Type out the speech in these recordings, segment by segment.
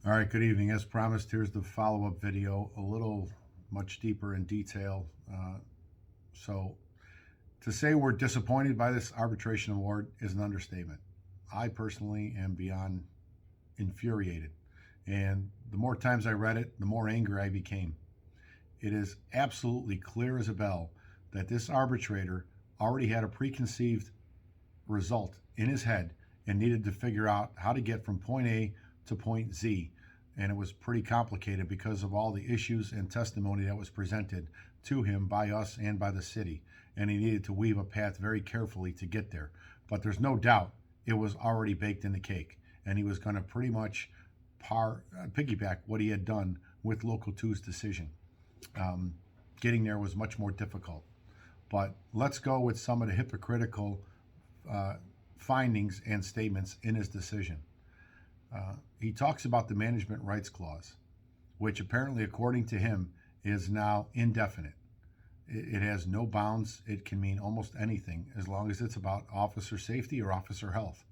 All right, good evening. As promised, here's the follow-up video, a little much deeper in detail. So to say we're disappointed by this arbitration award is an understatement. I personally am beyond infuriated. And the more times I read it, the more angry I became. It is absolutely clear as a bell that this arbitrator already had a preconceived result in his head and needed to figure out how to get from point A to point Z. And it was pretty complicated because of all the issues and testimony that was presented to him by us and by the city. And he needed to weave a path very carefully to get there. But there's no doubt it was already baked in the cake. And he was going to pretty much piggyback what he had done with Local 2's decision. Getting there was much more difficult. But let's go with some of the hypocritical uh, findings and statements in his decision. He talks about the management rights clause, which apparently, according to him, is now indefinite. It has no bounds. It can mean almost anything as long as it's about officer safety or officer health.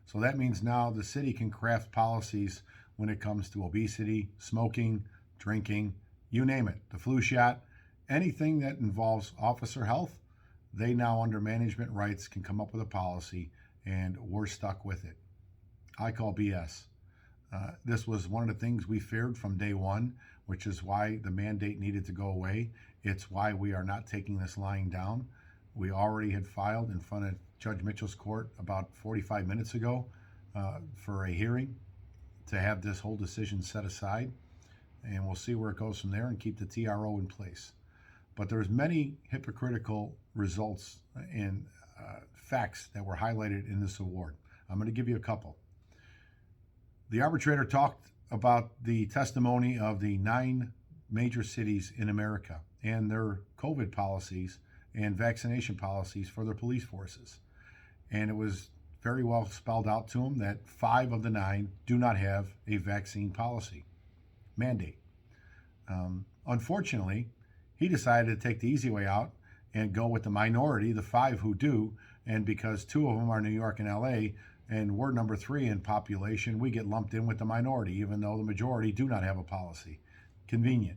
So that means now the city can craft policies when it comes to obesity, smoking, drinking, you name it, the flu shot, anything that involves officer health. They now, under management rights, can come up with a policy, and we're stuck with it. I call BS. This was one of the things we feared from day one, which is why the mandate needed to go away. It's why we are not taking this lying down. We already had filed in front of Judge Mitchell's court about 45 minutes ago for a hearing to have this whole decision set aside, and we'll see where it goes from there and keep the TRO in place. But there's many hypocritical results and facts that were highlighted in this award. I'm going to give you a couple. The arbitrator talked about the testimony of the 9 major cities in America and their COVID policies and vaccination policies for their police forces. And it was very well spelled out to him that 5 of the 9 do not have a vaccine policy mandate. Unfortunately, he decided to take the easy way out and go with the minority, the 5 who do. And because 2 of them are New York and LA, and we're number 3 in population, we get lumped in with the minority, even though the majority do not have a policy. Convenient.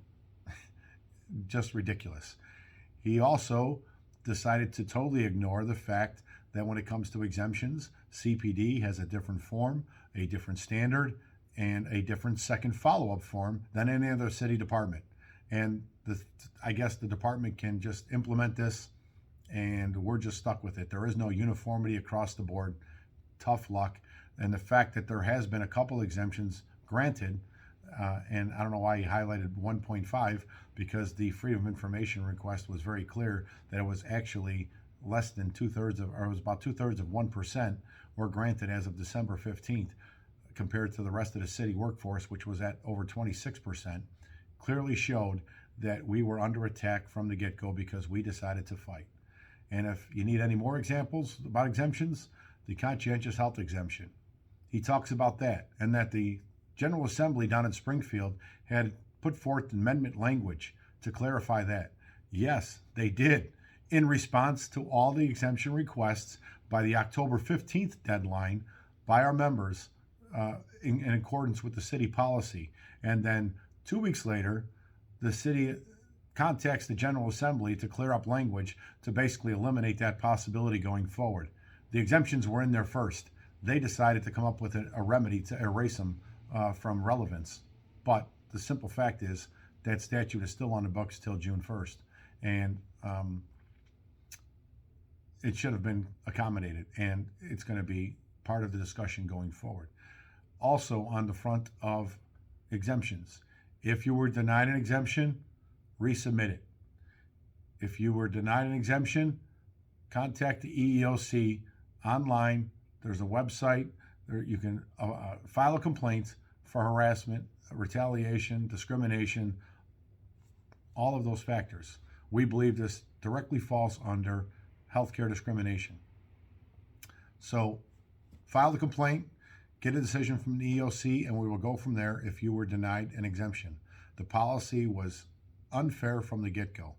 Just ridiculous. He also decided to totally ignore the fact that when it comes to exemptions, CPD has a different form, a different standard, and a different second follow-up form than any other city department. And I guess the department can just implement this, and we're just stuck with it. There is no uniformity across the board. Tough luck. And the fact that there has been a couple exemptions granted, and I don't know why he highlighted 1.5, because the Freedom of Information request was very clear that it was actually less than 2/3 of, or it was about 2/3 of 1% were granted as of December 15th, compared to the rest of the city workforce, which was at over 26%, clearly showed that we were under attack from the get-go because we decided to fight. And if you need any more examples about exemptions, the conscientious health exemption. He talks about that, and that the General Assembly down in Springfield had put forth amendment language to clarify that. Yes, they did, in response to all the exemption requests by the October 15th deadline by our members in accordance with the city policy. And then 2 weeks later, the city contacts the General Assembly to clear up language to basically eliminate that possibility going forward. The exemptions were in there first. They decided to come up with a remedy to erase them from relevance. But the simple fact is that statute is still on the books till June 1st. And it should have been accommodated. And it's going to be part of the discussion going forward. Also, on the front of exemptions, if you were denied an exemption, resubmit it. If you were denied an exemption, contact the EEOC online. There's a website. There you can file a complaint for harassment, retaliation, discrimination, all of those factors. We believe this directly falls under healthcare discrimination. So file the complaint, get a decision from the EEOC, and we will go from there if you were denied an exemption. The policy was unfair from the get-go,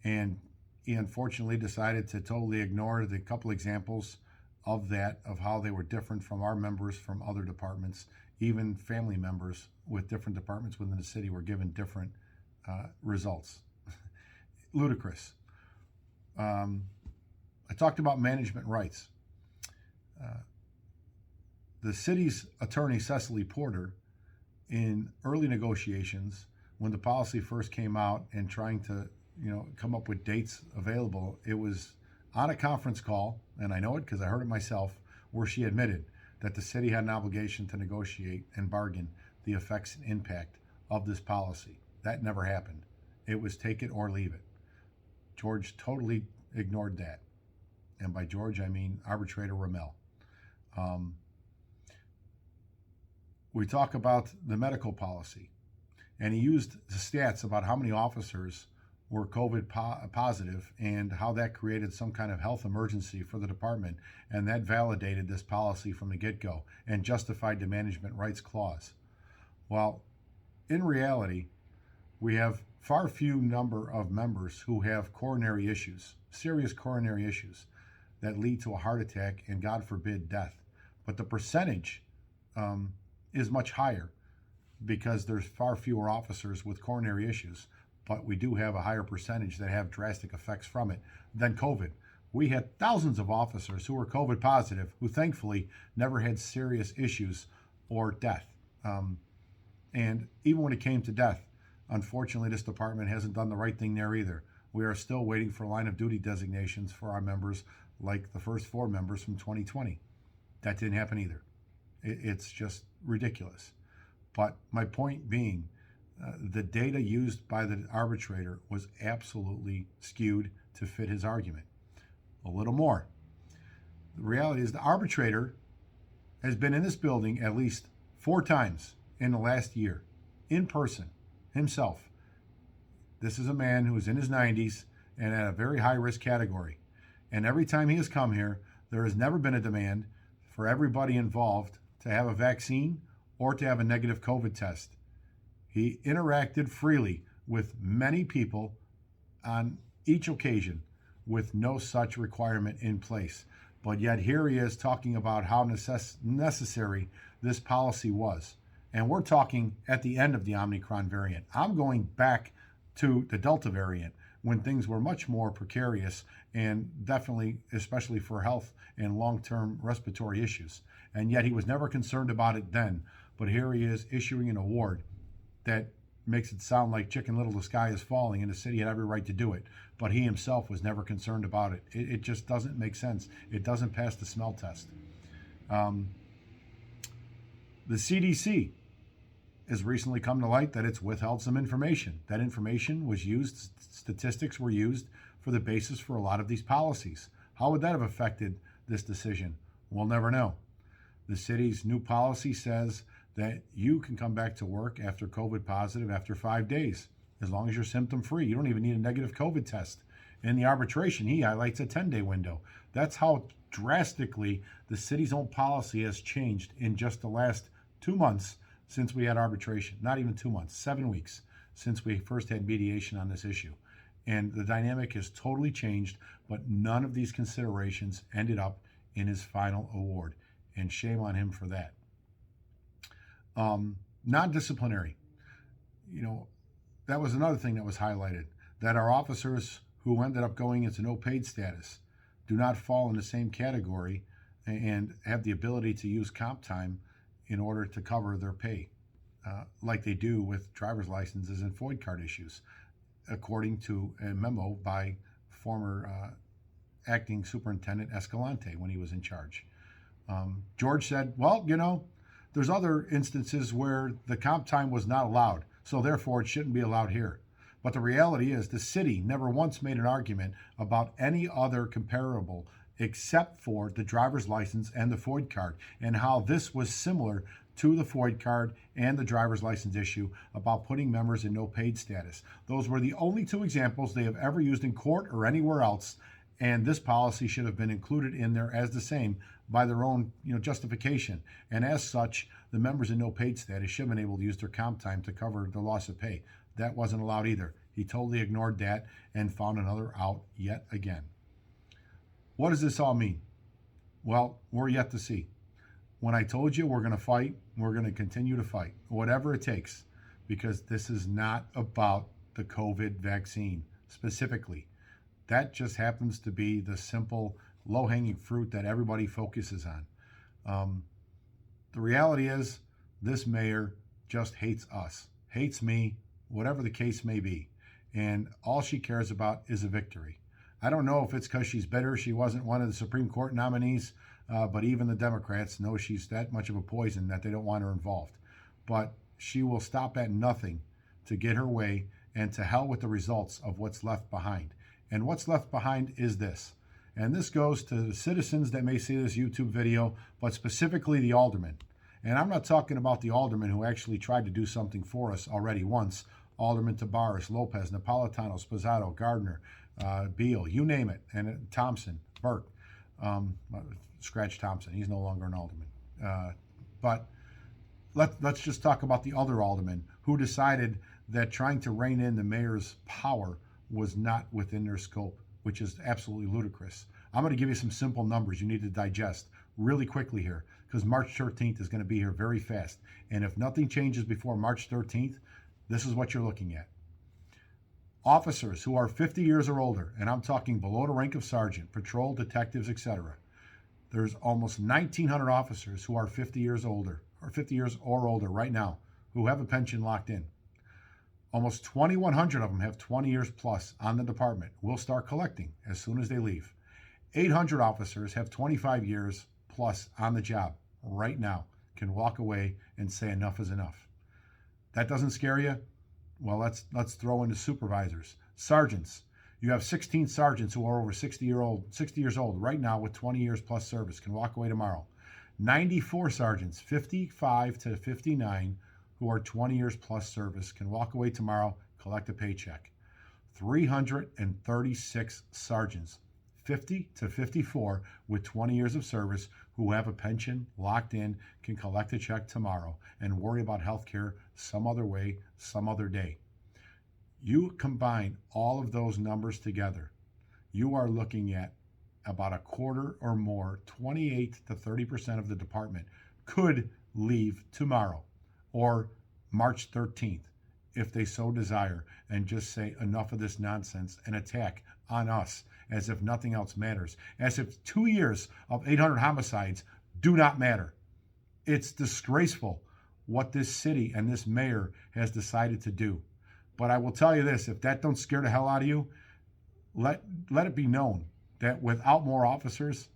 and he unfortunately decided to totally ignore the couple examples of that, of how they were different from our members from other departments. Even family members with different departments within the city were given different results. Ludicrous. I talked about management rights. The city's attorney, Cecily Porter, in early negotiations, when the policy first came out and trying to, come up with dates available, it was on a conference call, and I know it because I heard it myself, where she admitted that the city had an obligation to negotiate and bargain the effects and impact of this policy. That never happened. It was take it or leave it. George totally ignored that. And by George, I mean Arbitrator Ramel. We talk about the medical policy, and he used the stats about how many officers were COVID positive and how that created some kind of health emergency for the department, and that validated this policy from the get-go and justified the management rights clause. Well, in reality, we have far few number of members who have coronary issues, serious coronary issues that lead to a heart attack and, God forbid, death. But the percentage is much higher because there's far fewer officers with coronary issues, but we do have a higher percentage that have drastic effects from it than COVID. We had thousands of officers who were COVID positive who thankfully never had serious issues or death. And even when it came to death, unfortunately, this department hasn't done the right thing there either. We are still waiting for line of duty designations for our members, like the first 4 members from 2020. That didn't happen either. It's just ridiculous. But my point being, the data used by the arbitrator was absolutely skewed to fit his argument. A little more. The reality is the arbitrator has been in this building at least 4 times in the last year, in person, himself. This is a man who is in his 90s and at a very high risk category. And every time he has come here, there has never been a demand for everybody involved to have a vaccine or to have a negative COVID test. He interacted freely with many people on each occasion with no such requirement in place. But yet here he is talking about how necessary this policy was. And we're talking at the end of the Omicron variant. I'm going back to the Delta variant when things were much more precarious and definitely, especially for health and long-term respiratory issues. And yet he was never concerned about it then. But here he is issuing an award that makes it sound like Chicken Little, the sky is falling, and the city had every right to do it. But he himself was never concerned about it. It just doesn't make sense. It doesn't pass the smell test. The CDC has recently come to light that it's withheld some information. That information was used, statistics were used for the basis for a lot of these policies. How would that have affected this decision? We'll never know. The city's new policy says that you can come back to work after COVID positive after 5 days, as long as you're symptom free. You don't even need a negative COVID test. In the arbitration, he highlights a 10-day window. That's how drastically the city's own policy has changed in just the last 2 months since we had arbitration. Not even 2 months, 7 weeks since we first had mediation on this issue. And the dynamic has totally changed, but none of these considerations ended up in his final award. And shame on him for that. Non-disciplinary. That was another thing that was highlighted, that our officers who ended up going into no paid status do not fall in the same category and have the ability to use comp time in order to cover their pay, like they do with driver's licenses and FOID card issues, according to a memo by former acting superintendent Escalante when he was in charge. George said, well, there's other instances where the comp time was not allowed, so therefore it shouldn't be allowed here. But the reality is the city never once made an argument about any other comparable except for the driver's license and the FOID card, and how this was similar to the FOID card and the driver's license issue about putting members in no paid status. Those were the only 2 examples they have ever used in court or anywhere else, and this policy should have been included in there as the same by their own justification. And as such, the members in no paid status should have been able to use their comp time to cover the loss of pay. That wasn't allowed either. He totally ignored that and found another out yet again. What does this all mean? Well, we're yet to see. When I told you we're going to fight, we're going to continue to fight, whatever it takes, because this is not about the COVID vaccine specifically. That just happens to be the simple, low-hanging fruit that everybody focuses on. The reality is, this mayor just hates us, hates me, whatever the case may be. And all she cares about is a victory. I don't know if it's because she's bitter she wasn't one of the Supreme Court nominees, but even the Democrats know she's that much of a poison that they don't want her involved. But she will stop at nothing to get her way, and to hell with the results of what's left behind. And what's left behind is this. And this goes to the citizens that may see this YouTube video, but specifically the aldermen. And I'm not talking about the aldermen who actually tried to do something for us already once. Alderman Tabares, Lopez, Napolitano, Sposato, Gardner, Beal, you name it, and Thompson, Burke, scratch Thompson, he's no longer an alderman. But let's just talk about the other aldermen who decided that trying to rein in the mayor's power was not within their scope, which is absolutely ludicrous. I'm going to give you some simple numbers you need to digest really quickly here, because March 13th is going to be here very fast. And if nothing changes before March 13th, this is what you're looking at. Officers who are 50 years or older, and I'm talking below the rank of sergeant, patrol, detectives, etc. There's almost 1,900 officers who are 50 years older, or 50 years or older right now, who have a pension locked in. Almost 2,100 of them have 20 years plus on the department. We'll start collecting as soon as they leave. 800 officers have 25 years plus on the job right now, can walk away and say enough is enough. That doesn't scare you? Well, let's throw in the supervisors. Sergeants. You have 16 sergeants who are over 60 years old right now with 20 years plus service, can walk away tomorrow. 94 sergeants, 55 to 59, who are 20 years plus service, can walk away tomorrow, collect a paycheck. 336 sergeants, 50 to 54, with 20 years of service, who have a pension locked in, can collect a check tomorrow and worry about health care some other way, some other day. You combine all of those numbers together, you are looking at about a quarter or more, 28 to 30% of the department could leave tomorrow or March 13th if they so desire, and just say enough of this nonsense and attack on us as if nothing else matters, as if 2 years of 800 homicides do not matter. It's disgraceful what this city and this mayor has decided to do. But I will tell you this, if that don't scare the hell out of you, let it be known that without more officers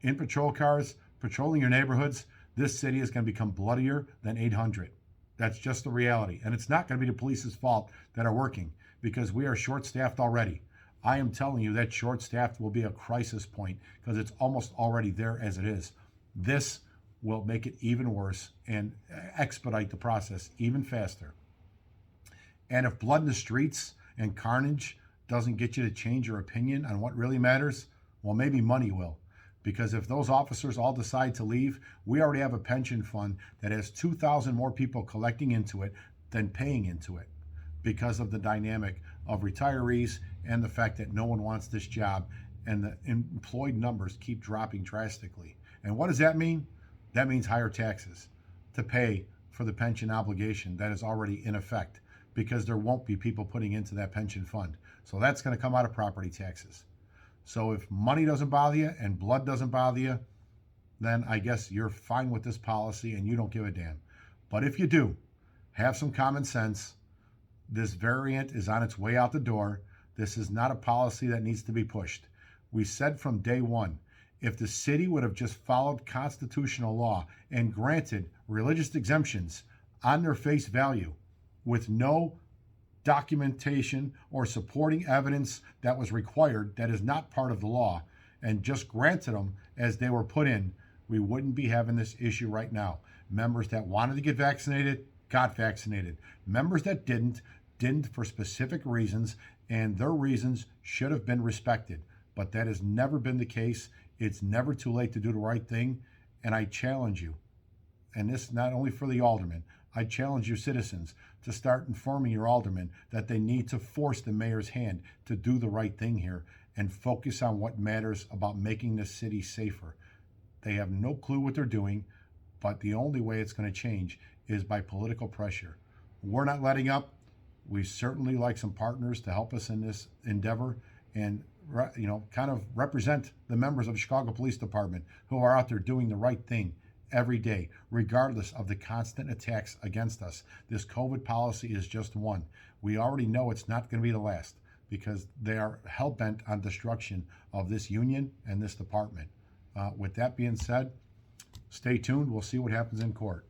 in patrol cars patrolling your neighborhoods, this city is going to become bloodier than 800. That's just the reality. And it's not going to be the police's fault that are working, because we are short-staffed already. I am telling you that short-staffed will be a crisis point, because it's almost already there as it is. This will make it even worse and expedite the process even faster. And if blood in the streets and carnage doesn't get you to change your opinion on what really matters, well, maybe money will. Because if those officers all decide to leave, we already have a pension fund that has 2,000 more people collecting into it than paying into it, because of the dynamic of retirees and the fact that no one wants this job, and the employed numbers keep dropping drastically. And what does that mean? That means higher taxes to pay for the pension obligation that is already in effect, because there won't be people putting into that pension fund. So that's going to come out of property taxes. So if money doesn't bother you and blood doesn't bother you, then I guess you're fine with this policy and you don't give a damn. But if you do, have some common sense. This variant is on its way out the door. This is not a policy that needs to be pushed. We said from day one, if the city would have just followed constitutional law and granted religious exemptions on their face value with no documentation or supporting evidence that was required, that is not part of the law, and just granted them as they were put in, we wouldn't be having this issue right now. Members that wanted to get vaccinated got vaccinated. Members that didn't for specific reasons, and their reasons should have been respected. But that has never been the case. It's never too late to do the right thing. And I challenge you, and this not only for the aldermen, I challenge your citizens to start informing your aldermen that they need to force the mayor's hand to do the right thing here and focus on what matters about making this city safer. They have no clue what they're doing, but the only way it's going to change is by political pressure. We're not letting up. We certainly like some partners to help us in this endeavor and kind of represent the members of the Chicago Police Department who are out there doing the right thing every day, regardless of the constant attacks against us. This COVID policy is just one. We already know it's not going to be the last because they are hell-bent on destruction of this union and this department. With that being said, stay tuned. We'll see what happens in court.